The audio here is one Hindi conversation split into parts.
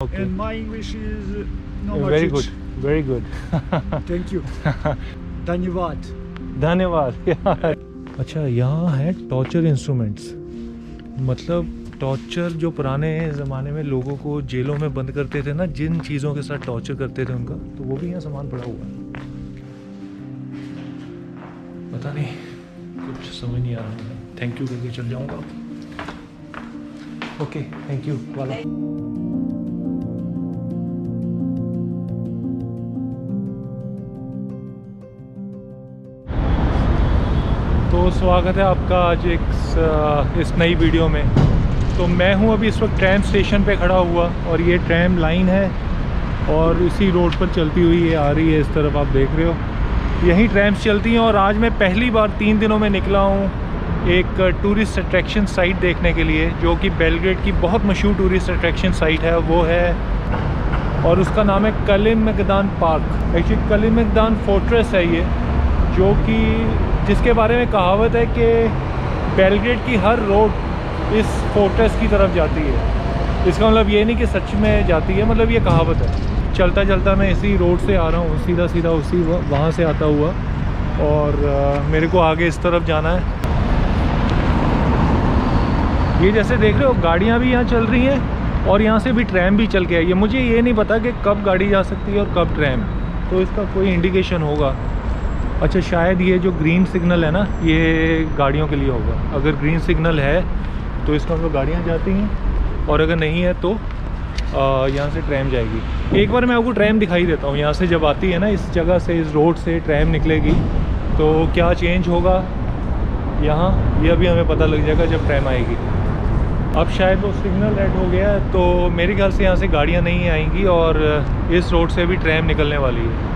Okay. And my English is not much. Very good. Very good. Thank you. धन्यवाद. धन्यवाद यार. अच्छा, यहाँ है टॉर्चर इंस्ट्रूमेंट्स. मतलब टॉर्चर जो पुराने ज़माने में लोगों को जेलों में बंद करते थे ना, जिन चीज़ों के साथ टॉर्चर करते थे उनका, तो वो भी यहाँ सामान पड़ा हुआ है. पता नहीं, कुछ समझ नहीं आ रहा है. थैंक यू करके चल जाऊँगा. ओके, थैंक यू वाला. तो स्वागत है आपका आज इस नई वीडियो में. तो मैं हूं अभी इस वक्त ट्रैम स्टेशन पे खड़ा हुआ और ये ट्रैम लाइन है और इसी रोड पर चलती हुई ये आ रही है. इस तरफ आप देख रहे हो, यहीं ट्रैम्स चलती हैं. और आज मैं पहली बार 3 दिनों में निकला हूं एक टूरिस्ट अट्रैक्शन साइट देखने के लिए, जो कि बेलग्रेड की बहुत मशहूर टूरिस्ट अट्रैक्शन साइट है. वो है और उसका नाम है कलिमगदान पार्क. एक्चुअली कलिमगदान फोर्ट्रेस है ये, जो कि जिसके बारे में कहावत है कि बेलग्रेड की हर रोड इस फोर्ट्रेस की तरफ जाती है. इसका मतलब ये नहीं कि सच में जाती है, मतलब ये कहावत है. चलता चलता मैं इसी रोड से आ रहा हूँ, सीधा सीधा उसी वहाँ से आता हुआ. और मेरे को आगे इस तरफ जाना है. ये जैसे देख रहे हो, गाड़ियाँ भी यहाँ चल रही हैं और यहाँ से भी ट्रैम भी चल के आई है. मुझे ये नहीं पता कि कब गाड़ी जा सकती है और कब ट्रैम, तो इसका कोई इंडिकेशन होगा. अच्छा, शायद ये जो ग्रीन सिग्नल है ना, ये गाड़ियों के लिए होगा. अगर ग्रीन सिग्नल है तो इसका मतलब गाड़ियाँ जाती हैं, और अगर नहीं है तो यहाँ से ट्रैम जाएगी. एक बार मैं आपको ट्रैम दिखाई देता हूँ. यहाँ से जब आती है ना, इस जगह से, इस रोड से ट्रैम निकलेगी, तो क्या चेंज होगा यहाँ, ये अभी हमें पता लग जाएगा जब ट्रैम आएगी. अब शायद वो सिग्नल रेड हो गया है, तो मेरे ख्याल से यहाँ से गाड़ियाँ नहीं आएंगी और इस रोड से भी ट्रैम निकलने वाली है.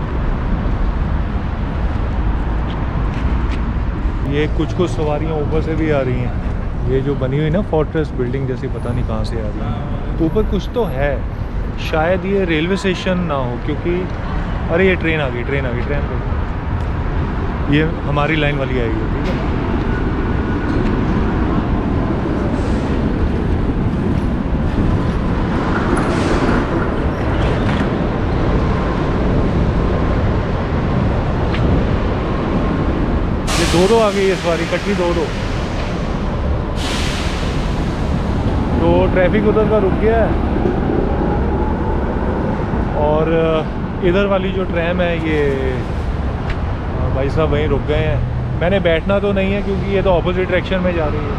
ये कुछ सवारियाँ ऊपर से भी आ रही हैं. ये जो बनी हुई ना फोर्ट्रेस बिल्डिंग जैसी, पता नहीं कहाँ से आ रही है. ऊपर कुछ तो है, शायद ये रेलवे स्टेशन ना हो, क्योंकि अरे ये ट्रेन आ गई. ट्रेन ये हमारी लाइन वाली आएगी. ठीक है, दो आ गई इस बारी, कटरी दो. तो ट्रैफिक उधर का रुक गया है और इधर वाली जो ट्रैम है, ये भाई साहब वहीं रुक गए हैं. मैंने बैठना तो नहीं है क्योंकि ये तो ऑपोजिट डायरेक्शन में जा रही है.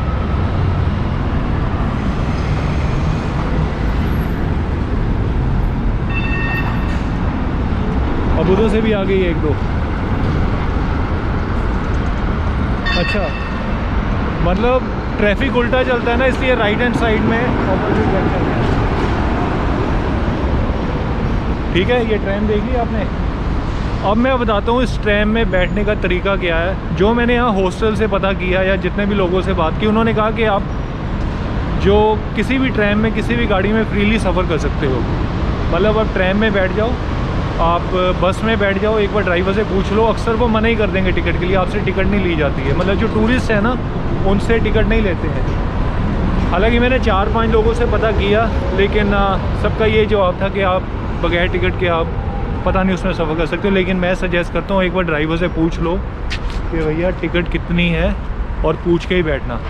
अब उधर से भी आ गई एक दो. अच्छा, मतलब ट्रैफिक उल्टा चलता है ना, इसलिए राइट हैंड साइड में ऑपोजिट डायरेक्शन है. ठीक है, ये ट्रेन देख ली आपने. अब मैं बताता हूँ इस ट्रेन में बैठने का तरीका क्या है. जो मैंने यहाँ हॉस्टल से पता किया या जितने भी लोगों से बात की, उन्होंने कहा कि आप जो किसी भी ट्रेन में, किसी भी गाड़ी में फ्रीली सफ़र कर सकते हो. मतलब आप ट्रेन में बैठ जाओ, आप बस में बैठ जाओ, एक बार ड्राइवर से पूछ लो. अक्सर वो मना ही कर देंगे टिकट के लिए, आपसे टिकट नहीं ली जाती है. मतलब जो टूरिस्ट है ना, उनसे टिकट नहीं लेते हैं. हालांकि मैंने 4-5 लोगों से पता किया, लेकिन सबका ये जवाब था कि आप बगैर टिकट के आप पता नहीं उसमें सफ़र कर सकते हो. लेकिन मैं सजेस्ट करता हूँ एक बार ड्राइवर से पूछ लो कि भैया टिकट कितनी है, और पूछ के ही बैठना,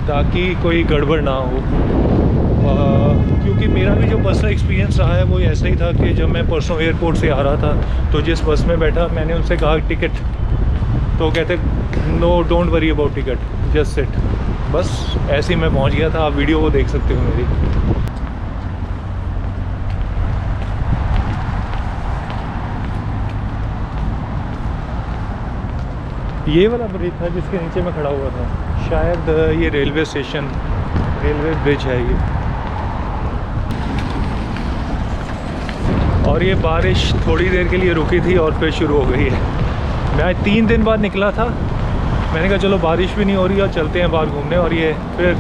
ताकि कोई गड़बड़ ना हो. क्योंकि मेरा भी जो बस का एक्सपीरियंस रहा है वो ऐसा ही था कि जब मैं परसों एयरपोर्ट से आ रहा था, तो जिस बस में बैठा, मैंने उनसे कहा टिकट, तो कहते no don't worry about ticket, just sit. बस ऐसे ही मैं पहुंच गया था. आप वीडियो को देख सकते हो मेरी. ये वाला ब्रिज था जिसके नीचे मैं खड़ा हुआ था. शायद ये रेलवे स्टेशन, रेलवे ब्रिज है ये. और ये बारिश थोड़ी देर के लिए रुकी थी और फिर शुरू हो गई है. मैं 3 दिन बाद निकला था. मैंने कहा चलो बारिश भी नहीं हो रही और चलते हैं बाहर घूमने. और ये फिर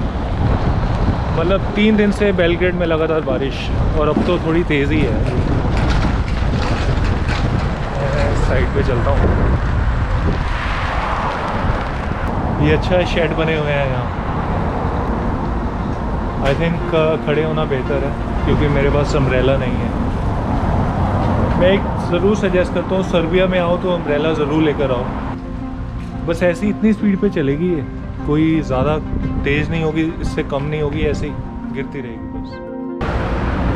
मतलब 3 दिन से बेलग्रेड में लगातार बारिश, और अब तो थोड़ी तेज़ी है. साइड पे चलता हूँ. ये अच्छा शेड बने हुए हैं यहाँ. आई थिंक खड़े होना बेहतर है. क्योंकि मेरे पास अम्ब्रेला नहीं है। मैं एक ज़रूर सजेस्ट करता हूँ, सर्बिया में आओ तो अम्ब्रेला ज़रूर लेकर आओ। बस ऐसी इतनी स्पीड पे चलेगी ये, कोई ज़्यादा तेज़ नहीं होगी, इससे कम नहीं होगी, ऐसे ही गिरती रहेगी बस।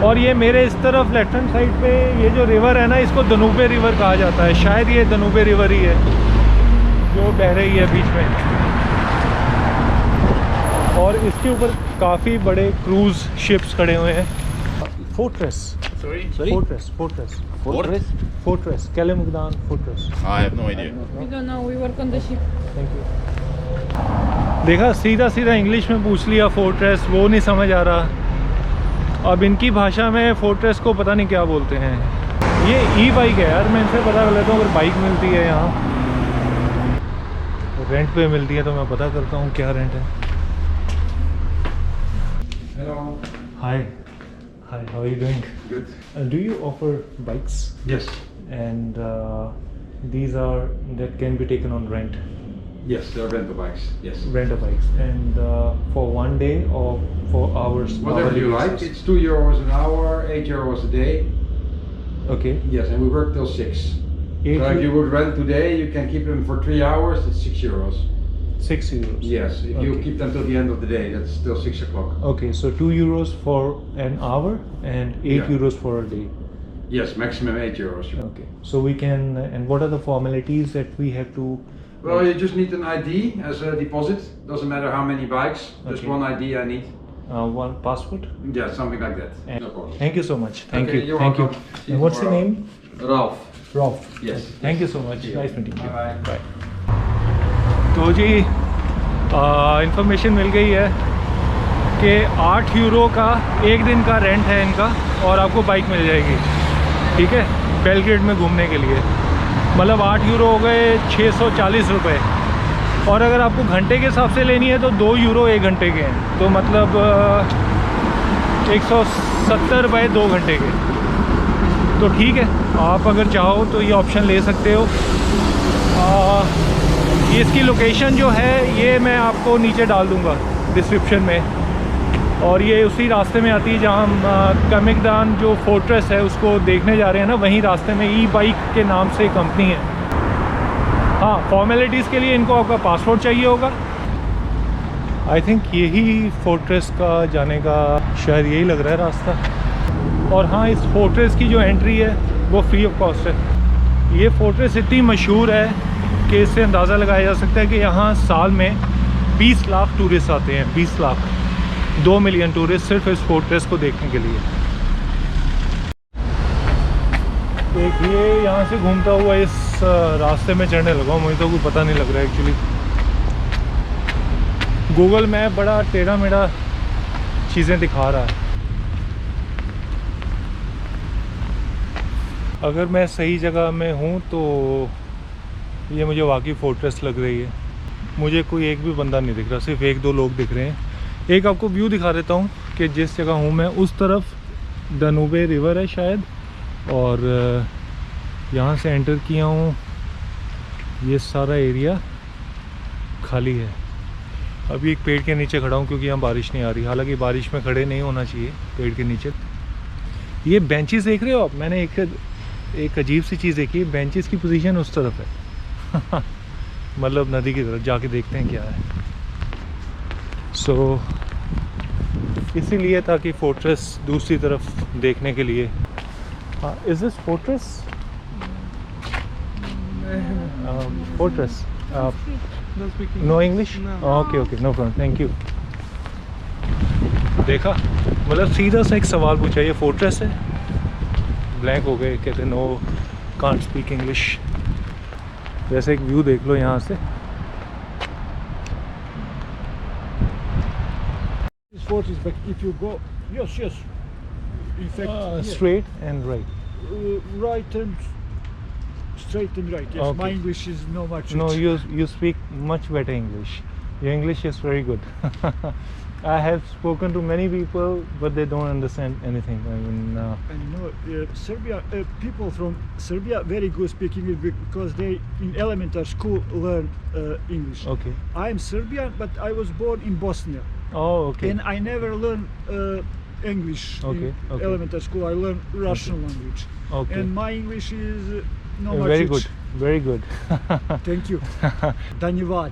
और ये मेरे इस तरफ लेफ्ट हैंड साइड पे ये जो रिवर है ना, इसको दनूबे रिवर कहा जाता है। शायद ये दनूबे रिवर ही है जो बह रही है बीच में। और इसके ऊपर काफ़ी बड़े क्रूज़ शिप्स खड़े हुए हैं। Fortress Kalemegdan Fortress. I have no idea. We don't know. We work on the ship. Thank you. देखा, सीधा सीधा इंग्लिश में पूछ लिया फोर्ट्रेस, वो नहीं समझ आ रहा। अब इनकी भाषा में फोर्ट्रेस को पता नहीं क्या बोलते हैं। ये ई बाइक है यार, मैं इनसे पता कर लेता हूँ अगर बाइक मिलती है यहाँ, रेंट पे मिलती है तो मैं पता करता हूँ क्या रेंट है। Hello. Hi, how are you doing? Good. Do you offer bikes? Yes. And these are that can be taken on rent, Yes, they're rental bikes. Yes. rent a bikes, and for one day or for hours. Whatever hourly you like. basis? It's €2 an hour, €8 a day. Okay. Yes, and we work till 6. Eight So if you would rent today, you can keep them for 3 hours. It's €6. €6. Yes. If you Okay. keep them till the end of the day, that's still 6 o'clock. Okay, so €2 for an hour and €8 for a day. Yes, maximum €8. Okay, so we can. And what are the formalities that we have to? Well, you just need an ID as a deposit. Doesn't matter how many bikes. Just Okay. one ID I need. One passport. Yeah, something like that. And No problem. thank you so much. Thank Okay, you. you're Thank you. welcome. See you And what's your tomorrow. name? Ralph. Rolf. Yes. Thank you so much. See you. Nice meeting you. Bye-bye. Bye. तो जी इंफॉर्मेशन मिल गई है कि €8 का एक दिन का रेंट है इनका, और आपको बाइक मिल जाएगी। ठीक है, बेलग्रेड में घूमने के लिए। मतलब €8 हो गए ₹640। और अगर आपको घंटे के हिसाब से लेनी है तो €2 1 घंटे के हैं, तो मतलब 170 बाय 2 घंटे के। तो ठीक है, आप अगर चाहो तो ये ऑप्शन ले सकते हो। इसकी लोकेशन जो है ये मैं आपको नीचे डाल दूंगा डिस्क्रिप्शन में। और ये उसी रास्ते में आती है जहाँ हम कलेमेगदान जो फोर्ट्रेस है उसको देखने जा रहे हैं ना, वहीं रास्ते में ई बाइक के नाम से कंपनी है। हाँ, फॉर्मेलिटीज़ के लिए इनको आपका पासपोर्ट चाहिए होगा। आई थिंक यही फोर्ट्रेस का जाने का शायद यही लग रहा है रास्ता। और हाँ, इस फोर्ट्रेस की जो एंट्री है वो फ्री ऑफ कॉस्ट है। ये फोर्ट्रेस इतनी मशहूर है कि इससे अंदाज़ा लगाया जा सकता है कि यहाँ साल में 20 लाख टूरिस्ट आते हैं। 20 लाख, 2 मिलियन टूरिस्ट सिर्फ इस फोर्ट्रेस को देखने के लिए। देखिए, यहाँ से घूमता हुआ इस रास्ते में चढ़ने लगा हूँ। मुझे तो कुछ पता नहीं लग रहा है एक्चुअली। गूगल मैप बड़ा टेढ़ा मेढ़ा चीज़ें दिखा रहा है। अगर मैं सही जगह में हूँ तो ये मुझे वाकई फोर्ट्रेस लग रही है। मुझे कोई एक भी बंदा नहीं दिख रहा, सिर्फ 1-2 लोग दिख रहे हैं। एक आपको व्यू दिखा देता हूँ कि जिस जगह हूँ मैं उस तरफ दनूबे रिवर है शायद, और यहाँ से एंटर किया हूँ। ये सारा एरिया खाली है। अभी एक पेड़ के नीचे खड़ा हूँ क्योंकि यहाँ बारिश नहीं आ रही। हालांकि बारिश में खड़े नहीं होना चाहिए पेड़ के नीचे। ये बेंचेस देख रहे हो आप? मैंने एक अजीब सी चीज़ देखी। बेंचेस की पोजीशन उस तरफ है मतलब नदी की तरफ। जाके देखते हैं क्या है। सो इसीलिए ताकि फोर्ट्रेस दूसरी तरफ देखने के लिए। Is this fortress? Fortress no English? Okay okay, no problem, thank you. देखा, मतलब सीधा सा एक सवाल पूछा, ये फोर्ट्रेस है? ब्लैंक हो गए, कहते नो, कांट स्पीक इंग्लिश। वैसे एक व्यू देख लो यहाँ से। This fortress, but if you go, yes, in fact, yes. Straight and right. Right and straight and right. Yes, my Okay. English is no much. No, you speak much better English. Your English is very good. I have spoken to many people, but they don't understand anything. I mean, And no, Serbia people from Serbia very good speak English because they in elementary school learn English. okay. I am Serbian, but I was born in Bosnia, Oh, okay. and I never learned English Okay, in okay. elementary school. I learned Russian language, Okay. and my English is not much. Very rich. good. Very good. Thank you. Dhanyavad.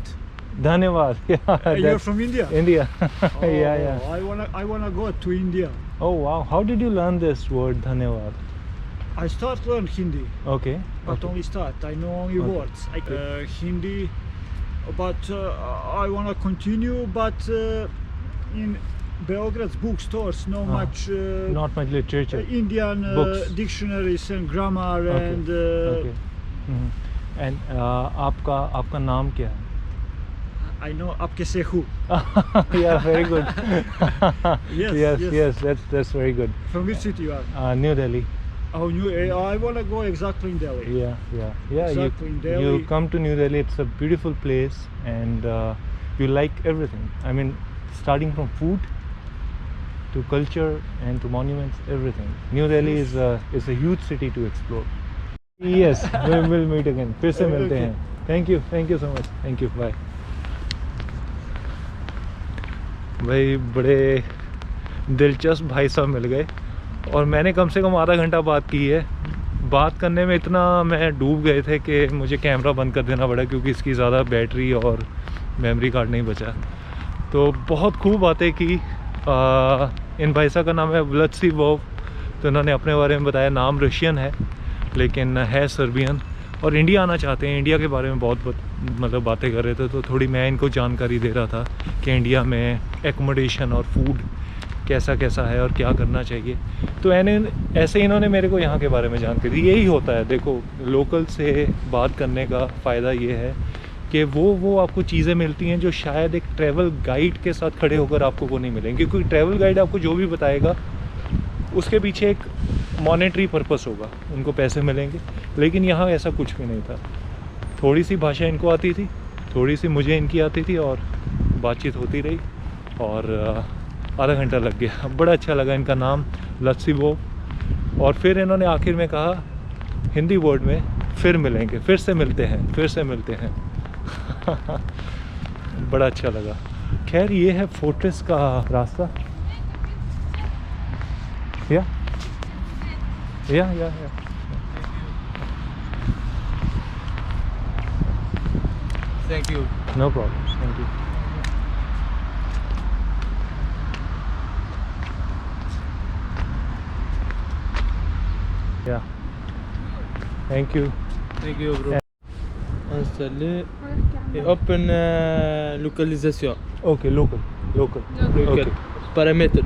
Dhanyavad. Yeah, You're that's from India? India. Oh, Yeah. I wanna go to India. Oh wow. How did you learn this word dhanyavad? I start learn Hindi, Okay. but Okay. only start. I know only Okay. words. Hindi, but I wanna continue. But in Belgrade's bookstores, no much Not much literature. Indian Books. dictionaries and grammar Okay. and Okay. And आपका नाम क्या है? I know Apke Sehu Yeah, very good. Yes, yes. That's very good. from which city you are? New Delhi. Oh, I wanna go exactly in Delhi. Yeah. Exactly, in You Delhi. come to New Delhi. It's a beautiful place, and you like everything. I mean, starting from food to culture and to monuments, everything. New Delhi is a huge city to explore. Yes, we'll meet again. फिर से मिलते Okay. हैं. Thank you so much. Thank you. Bye. भाई बड़े दिलचस्प भाई साहब मिल गए, और मैंने कम से कम आधा घंटा बात की है. बात करने में इतना मैं डूब गए थे कि मुझे कैमरा बंद कर देना पड़ा, क्योंकि इसकी ज़्यादा बैटरी और मेमोरी कार्ड नहीं बचा. तो बहुत खूब बातें की. इन भाई साहब का नाम है व्लादिस्लाव. तो इन्होंने अपने बारे में बताया. नाम रशियन है लेकिन है सर्बियन, और इंडिया आना चाहते हैं. इंडिया के बारे में बहुत मतलब बातें कर रहे थे. तो थोड़ी मैं इनको जानकारी दे रहा था कि इंडिया में एकोमोडेशन और फूड कैसा है और क्या करना चाहिए. तो ऐसे इन्होंने मेरे को यहाँ के बारे में जानकारी दी. यही होता है, देखो लोकल से बात करने का फ़ायदा ये है कि वो आपको चीज़ें मिलती हैं जो शायद एक ट्रैवल गाइड के साथ खड़े होकर आपको वो नहीं मिलेंगी. क्योंकि ट्रैवल गाइड आपको जो भी बताएगा उसके पीछे एक मॉनेटरी पर्पस होगा, उनको पैसे मिलेंगे. लेकिन यहाँ ऐसा कुछ भी नहीं था. थोड़ी सी भाषा इनको आती थी, थोड़ी सी मुझे इनकी आती थी, और बातचीत होती रही, और आधा घंटा लग गया. बड़ा अच्छा लगा. इनका नाम व्लादिस्लाव. और फिर इन्होंने आखिर में कहा हिंदी वर्ड में, फिर मिलेंगे, फिर से मिलते हैं. बड़ा अच्छा लगा. खैर ये है फोर्ट्रेस का रास्ता. Yeah Thank you. No problem. Thank you. Yeah thank you. Thank you, bro. Installer et open localisation. Okay. Local Local. Paramètres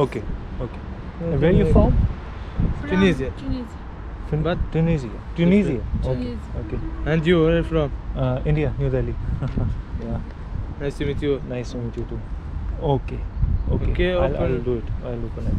Okay. Where you from? From Tunisia. Tunisia. Tunisia. Tunisia. Okay. And you, where are you from? India, New Delhi. Yeah. Nice to meet you. Nice to meet you too. Okay. Okay, I'll open. do it. I'll open it.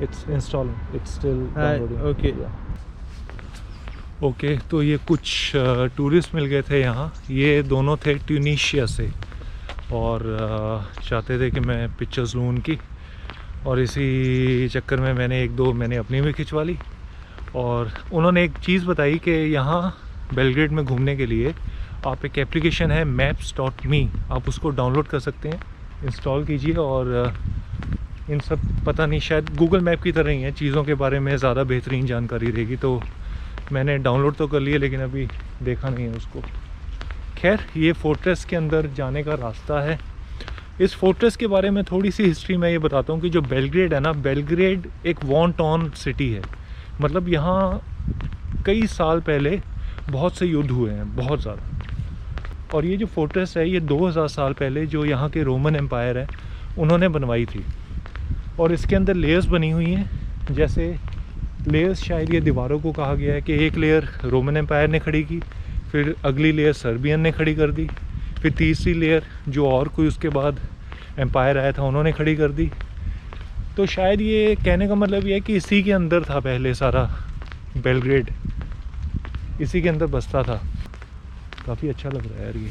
It's installing. It's still Hi, downloading. okay. Yeah. Okay. तो ये कुछ टूरिस्ट मिल गए थे यहाँ. ये दोनों थे ट्यूनीशिया से, और चाहते थे कि मैं पिक्चर्स लूँ उनकी, और इसी चक्कर में मैंने अपनी भी खिंचवा ली. और उन्होंने एक चीज़ बताई कि यहाँ बेलग्रेड में घूमने के लिए आप एक एप्लीकेशन है maps.me, आप उसको डाउनलोड कर सकते हैं, इंस्टॉल कीजिए. और इन सब पता नहीं, शायद गूगल मैप की तरह ही है, चीज़ों के बारे में ज़्यादा बेहतरीन जानकारी देगी. तो मैंने डाउनलोड तो कर लिया, लेकिन अभी देखा नहीं है उसको. खैर ये फोर्ट्रेस के अंदर जाने का रास्ता है. इस फोर्ट्रेस के बारे में थोड़ी सी हिस्ट्री मैं ये बताता हूँ कि जो बेलग्रेड है ना, बेलग्रेड एक वॉर टॉर्न सिटी है. मतलब यहाँ कई साल पहले बहुत से युद्ध हुए हैं, बहुत ज़्यादा. और ये जो फोर्ट्रेस है, ये 2000 साल पहले जो यहाँ के रोमन एम्पायर है उन्होंने बनवाई थी. और इसके अंदर लेयर्स बनी हुई हैं. जैसे लेयर्स, शायद ये दीवारों को कहा गया है कि एक लेयर रोमन एम्पायर ने खड़ी की, फिर अगली लेयर सर्बियन ने खड़ी कर दी, फिर तीसरी लेयर जो और कोई उसके बाद एम्पायर आया था उन्होंने खड़ी कर दी. तो शायद ये कहने का मतलब ये है कि इसी के अंदर था पहले सारा बेलग्रेड, इसी के अंदर बसता था. काफ़ी अच्छा लग रहा है यार ये.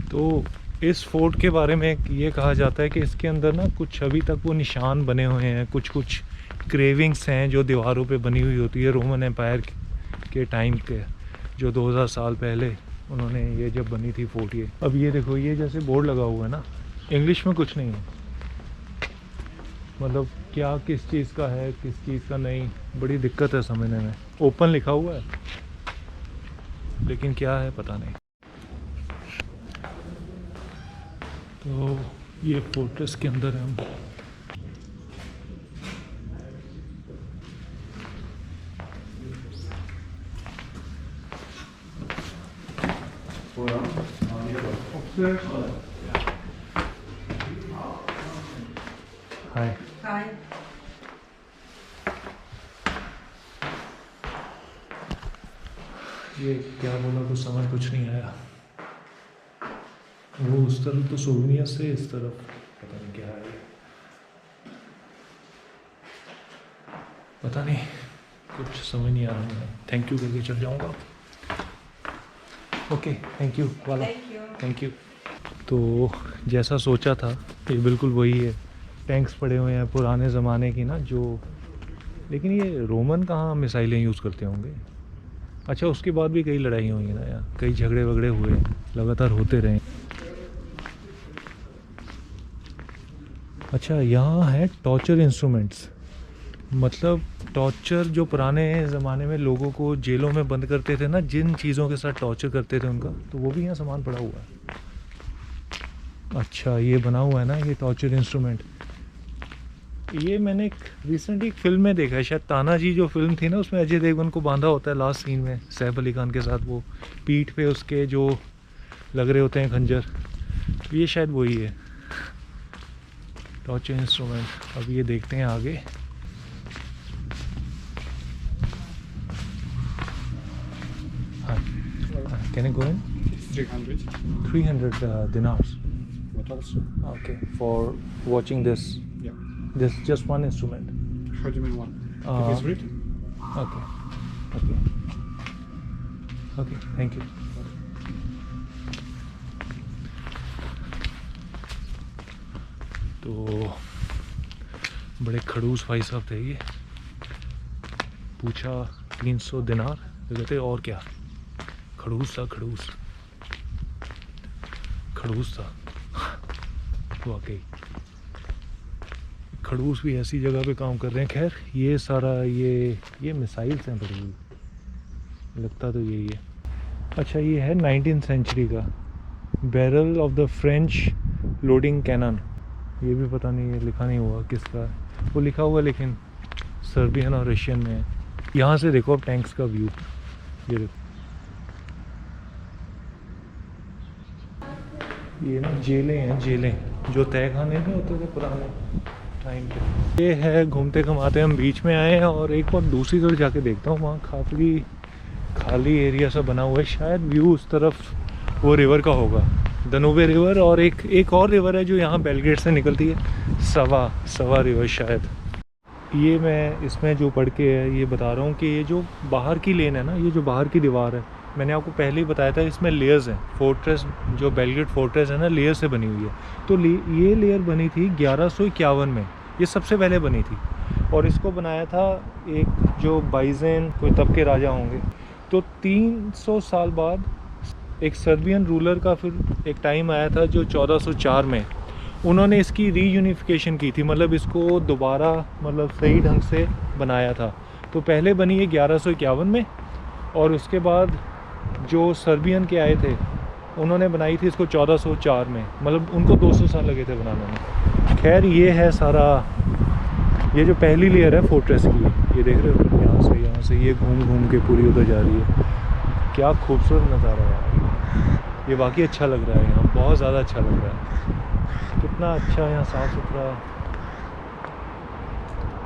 तो इस फोर्ट के बारे में ये कहा जाता है कि इसके अंदर ना कुछ अभी तक वो निशान बने हुए हैं, कुछ कुछ क्रेविंग्स हैं जो दीवारों पे बनी हुई होती है रोमन एम्पायर के टाइम के, जो 2000 साल पहले उन्होंने ये जब बनी थी फोर्ट। ये अब ये देखो, ये जैसे बोर्ड लगा हुआ है ना, इंग्लिश में कुछ नहीं है, मतलब क्या किस चीज़ का है किस चीज़ का नहीं, बड़ी दिक्कत है समझने में। ओपन लिखा हुआ है लेकिन क्या है पता नहीं। तो ये फोर्ट्रेस के अंदर है हम। हाय। Hi. ये क्या बोला कुछ समझ कुछ नहीं आया। वो उस तरफ तो सोविनियर से इस तरफ पता नहीं क्या है, पता नहीं कुछ समझ नहीं आ रहा है। थैंक यू करके चल जाऊंगा। ओके थैंक यू वाला, थैंक यू। तो जैसा सोचा था ये बिल्कुल वही है, टैंक्स पड़े हुए हैं पुराने ज़माने की ना जो, लेकिन ये रोमन कहाँ मिसाइलें यूज़ करते होंगे। अच्छा उसके बाद भी कई लड़ाई हुई हैं ना यार, कई झगड़े वगड़े हुए हैं, लगातार होते रहे। अच्छा यहाँ है टॉर्चर इंस्ट्रूमेंट्स, मतलब टॉर्चर जो पुराने ज़माने में लोगों को जेलों में बंद करते थे ना, जिन चीज़ों के साथ टॉर्चर करते थे उनका, तो वो भी यहाँ सामान पड़ा हुआ है। अच्छा ये बना हुआ है ना ये टॉर्चर इंस्ट्रूमेंट, ये मैंने एक रिसेंटली एक फिल्म में देखा है, शायद तानाजी जो फिल्म थी ना, उसमें अजय देवगन को बांधा होता है लास्ट सीन में सैफ अली खान के साथ, वो पीठ पे उसके जो लग रहे होते हैं खंजर, ये शायद वही है टॉर्चर इंस्ट्रूमेंट। अब ये देखते हैं आगे। हाँ can I go in? 300 dinars. What else? Okay, for watching this. Yeah. This just one instrument. How do you mean one? Uh, If it's written. Okay. Okay. Okay. Thank you. तो बड़े खड़ूस भाई साहब थे ये। पूछा 300 दिनार, तो कहते और क्या, खड़ूस था, खड़ूस खड़ूस था वाकई। खड़ूस भी ऐसी जगह पे काम कर रहे हैं। खैर ये सारा ये मिसाइल्स हैं बड़ी हुई, लगता तो यही है। अच्छा ये है 19th सेंचुरी का barrel of the French loading cannon, ये भी पता नहीं, ये लिखा नहीं हुआ किसका, वो लिखा हुआ लेकिन सर्बियन और रशियन में है। यहाँ से देखो अब टैंक्स का व्यू, ये देखो, ये ना जेलें हैं, जेलें जो तहखाने में होते थे पुराने टाइम पे। ये है घूमते घुमाते हम बीच में आए हैं और एक बार दूसरी तरफ जाके देखता हूँ, वहाँ काफ़ी खाली एरिया सा बना हुआ है, शायद व्यू उस तरफ वो रिवर का होगा, दनूबे रिवर, और एक और रिवर है जो यहाँ बेलग्रेड से निकलती है, सवा रिवर शायद। ये मैं इसमें जो पढ़ के है ये बता रहा हूँ कि ये जो बाहर की लेन है ना, ये जो बाहर की दीवार है, मैंने आपको पहले ही बताया था इसमें लेयर्स हैं। फोर्ट्रेस जो बेलग्रेड फोर्ट्रेस है ना, लेयर से बनी हुई है। तो ये लेयर बनी थी 1151 में, ये सबसे पहले बनी थी, और इसको बनाया था एक जो बाइजेन कोई तब के राजा होंगे। तो 300 साल बाद एक सर्बियन रूलर का फिर एक टाइम आया था जो 1404 में उन्होंने इसकी रीयूनिफिकेशन की थी, मतलब इसको दोबारा मतलब सही ढंग से बनाया था। तो पहले बनी है 1151 में, और उसके बाद जो सर्बियन के आए थे उन्होंने बनाई थी इसको 1404 में, मतलब उनको 200 साल लगे थे बनाने में। खैर ये है सारा, ये जो पहली लेयर है फोर्ट्रेस की, ये देख रहे हो यहाँ से ये घूम घूम के पूरी उधर जा रही है। क्या खूबसूरत नज़ारा है यार, ये वाकई अच्छा लग रहा है, यहाँ बहुत ज़्यादा अच्छा लग रहा है। कितना अच्छा यहाँ साफ़ सुथरा,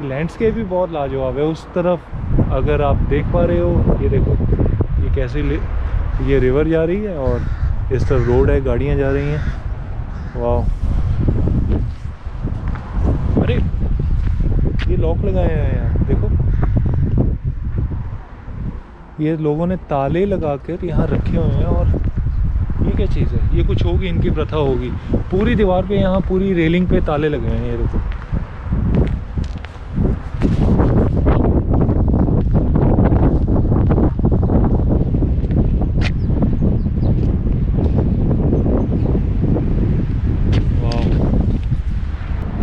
लैंडस्केप भी बहुत लाजवाब है। उस तरफ अगर आप देख पा रहे हो, ये देखो ये कैसे ये रिवर जा रही है और इस तरफ रोड है, गाड़ियाँ जा रही हैं। वाह, अरे ये लॉक लगाए हैं यार, देखो ये लोगों ने ताले लगा कर यहाँ रखे हुए हैं। और ये क्या चीज़ है? ये कुछ होगी, इनकी प्रथा होगी। पूरी दीवार पे यहाँ पूरी रेलिंग पे ताले लगे हुए हैं, ये देखो।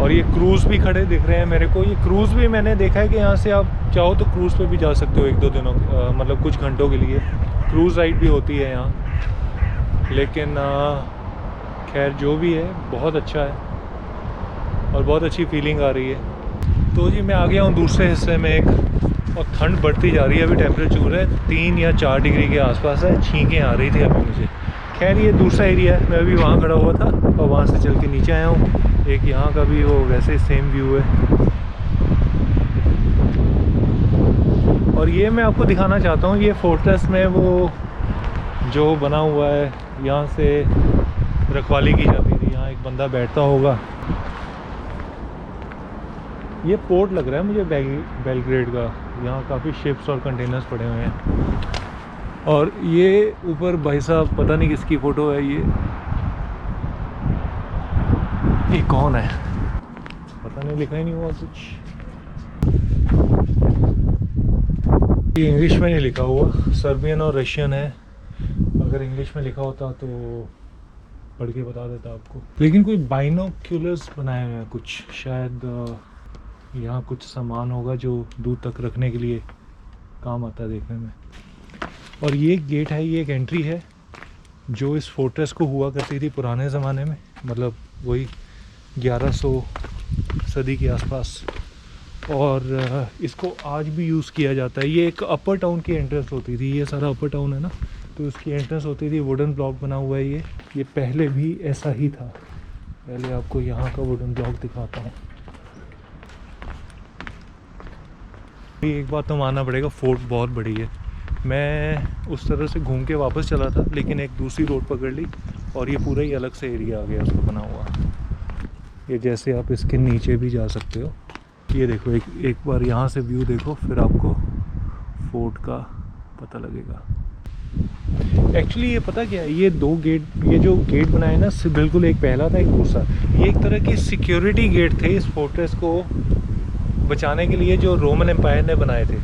और ये क्रूज़ भी खड़े दिख रहे हैं मेरे को। ये क्रूज़ भी मैंने देखा है कि यहाँ से आप चाहो तो क्रूज़ पे भी जा सकते हो 1-2 दिनों मतलब कुछ घंटों के लिए क्रूज़ राइड भी होती है यहाँ। लेकिन खैर जो भी है बहुत अच्छा है और बहुत अच्छी फीलिंग आ रही है। तो जी मैं आ गया हूँ दूसरे हिस्से में एक, और ठंड बढ़ती जा रही है। अभी टेम्परेचर है 3 या 4 डिग्री के आसपास है। छींकें आ रही थी अभी मुझे। खैर ये दूसरा एरिया है, मैं अभी वहाँ खड़ा हुआ था और वहाँ से चल के नीचे आया हूँ। एक यहाँ का भी वो वैसे सेम व्यू है। और ये मैं आपको दिखाना चाहता हूँ, ये फोर्ट्रेस में वो जो बना हुआ है, यहाँ से रखवाली की जाती थी। यहाँ एक बंदा बैठता होगा। ये पोर्ट लग रहा है मुझे बेलग्रेड का। यहाँ काफ़ी शिप्स और कंटेनर्स पड़े हुए हैं। और ये ऊपर भाई साहब पता नहीं किसकी फ़ोटो है। ये कौन है पता नहीं, लिखा ही नहीं हुआ कुछ। ये इंग्लिश में नहीं लिखा हुआ, सर्बियन और रशियन है। अगर इंग्लिश में लिखा होता तो पढ़ के बता देता आपको। लेकिन कोई बाइनोक्यूलर्स बनाए हुए हैं कुछ, शायद यहाँ कुछ सामान होगा जो दूर तक रखने के लिए काम आता है देखने में। और ये एक गेट है, ये एक एंट्री है जो इस फोर्ट्रेस को हुआ करती थी पुराने ज़माने में, मतलब वही 1100 सदी के आसपास। और इसको आज भी यूज़ किया जाता है। ये एक अपर टाउन की एंट्रेंस होती थी, ये सारा अपर टाउन है ना, तो उसकी एंट्रेंस होती थी। वुडन ब्लॉक बना हुआ है ये पहले भी ऐसा ही था। पहले आपको यहाँ का वुडन ब्लॉक दिखाता हूँ। एक बात तो मानना पड़ेगा, फोर्ट बहुत बड़ी है। मैं उस तरह से घूम के वापस चला था, लेकिन एक दूसरी रोड पकड़ ली और ये पूरा ही अलग से एरिया आ गया उसका बना हुआ। ये जैसे आप इसके नीचे भी जा सकते हो। ये देखो, एक बार यहाँ से व्यू देखो, फिर आपको फोर्ट का पता लगेगा। एक्चुअली ये पता क्या है, ये 2 गेट, ये जो गेट बनाए ना, बिल्कुल एक पहला था एक दूसरा। ये एक तरह की सिक्योरिटी गेट थे इस फोर्ट्रेस को बचाने के लिए, जो रोमन एम्पायर ने बनाए थे।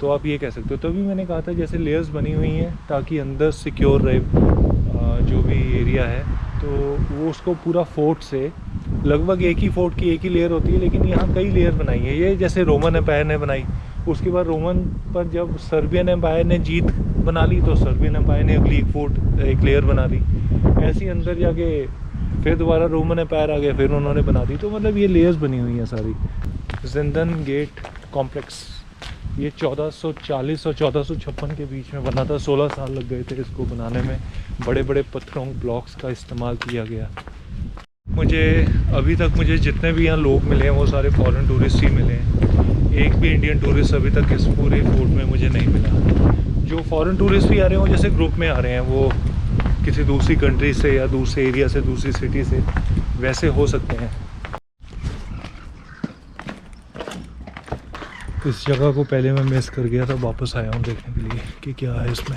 तो आप ये कह सकते हो। तभी मैंने कहा था जैसे लेयर्स बनी हुई हैं ताकि अंदर सिक्योर रहे जो भी एरिया है। तो वो उसको पूरा फोर्ट से लगभग एक ही फोर्ट की एक ही लेयर होती है, लेकिन यहाँ कई लेयर बनाई है। ये जैसे रोमन एम्पायर ने बनाई, उसके बाद रोमन पर जब सर्बियन एम्पायर ने जीत बना ली तो सर्बियन एम्पायर ने अगली एक लेयर बना दी। ऐसे ही अंदर जाके फिर दोबारा रोमन एम्पायर आ गया, फिर उन्होंने बना दी। तो मतलब ये लेयर्स बनी हुई हैं सारी। जिंदन गेट कॉम्प्लेक्स ये 1440 और 1456 के बीच में बना था। 16 साल लग गए थे इसको बनाने में। बड़े बड़े पत्थरों ब्लॉक्स का इस्तेमाल किया गया। अभी तक मुझे जितने भी यहाँ लोग मिले हैं वो सारे फॉरेन टूरिस्ट ही मिले हैं। एक भी इंडियन टूरिस्ट अभी तक इस पूरे फोर्ट में मुझे नहीं मिला। जो फॉरेन टूरिस्ट भी आ रहे हैं वो जैसे ग्रुप में आ रहे हैं, वो किसी दूसरी कंट्री से या दूसरे एरिया से, दूसरी सिटी से, वैसे हो सकते हैं। इस जगह को पहले मैं मिस कर गया था, वापस आया हूँ देखने के लिए कि क्या है इसमें।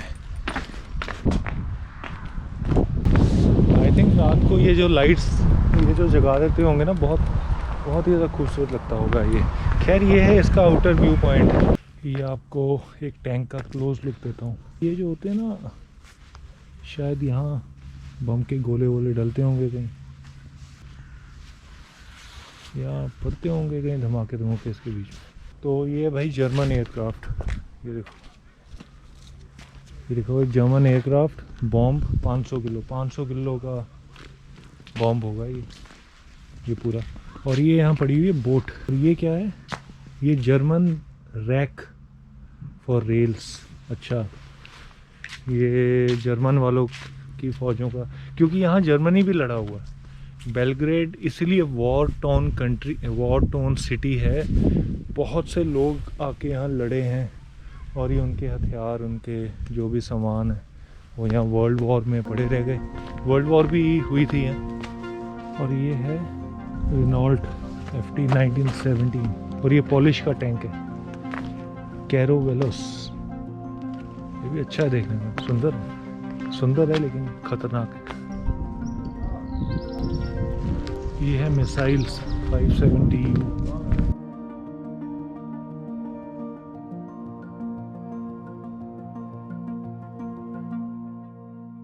आई थिंक रात को ये जो लाइट्स ये जो जगा देते होंगे ना, बहुत ही ज़्यादा खूबसूरत लगता होगा ये। खैर ये है इसका आउटर व्यू पॉइंट। ये आपको एक टैंक का क्लोज लुक देता हूँ। ये जो होते हैं ना, शायद यहाँ बम के गोले वोले डलते होंगे कहीं, या पड़ते होंगे कहीं धमाके इसके बीच में। तो ये भाई जर्मन एयरक्राफ्ट, ये देखो एक जर्मन एयरक्राफ्ट बॉम्ब 500 किलो का बॉम्ब होगा ये पूरा। और ये यहाँ पड़ी हुई है बोट। और ये क्या है, ये जर्मन रैक फॉर रेल्स। अच्छा, ये जर्मन वालों की फ़ौजों का, क्योंकि यहाँ जर्मनी भी लड़ा हुआ है। बेलग्रेड इसलिए वॉर टोन सिटी है। बहुत से लोग आके यहाँ लड़े हैं और ये उनके हथियार, उनके जो भी सामान है वो यहाँ वर्ल्ड वॉर में पड़े रह गए। वर्ल्ड वॉर भी हुई थी यहाँ। और ये है रेनॉल्ट FT 1917 और ये पॉलिश का टैंक है कैरोवेलोस। ये भी अच्छा है देखने में, सुंदर है लेकिन ख़तरनाक है। ये है मिसाइल्स 570U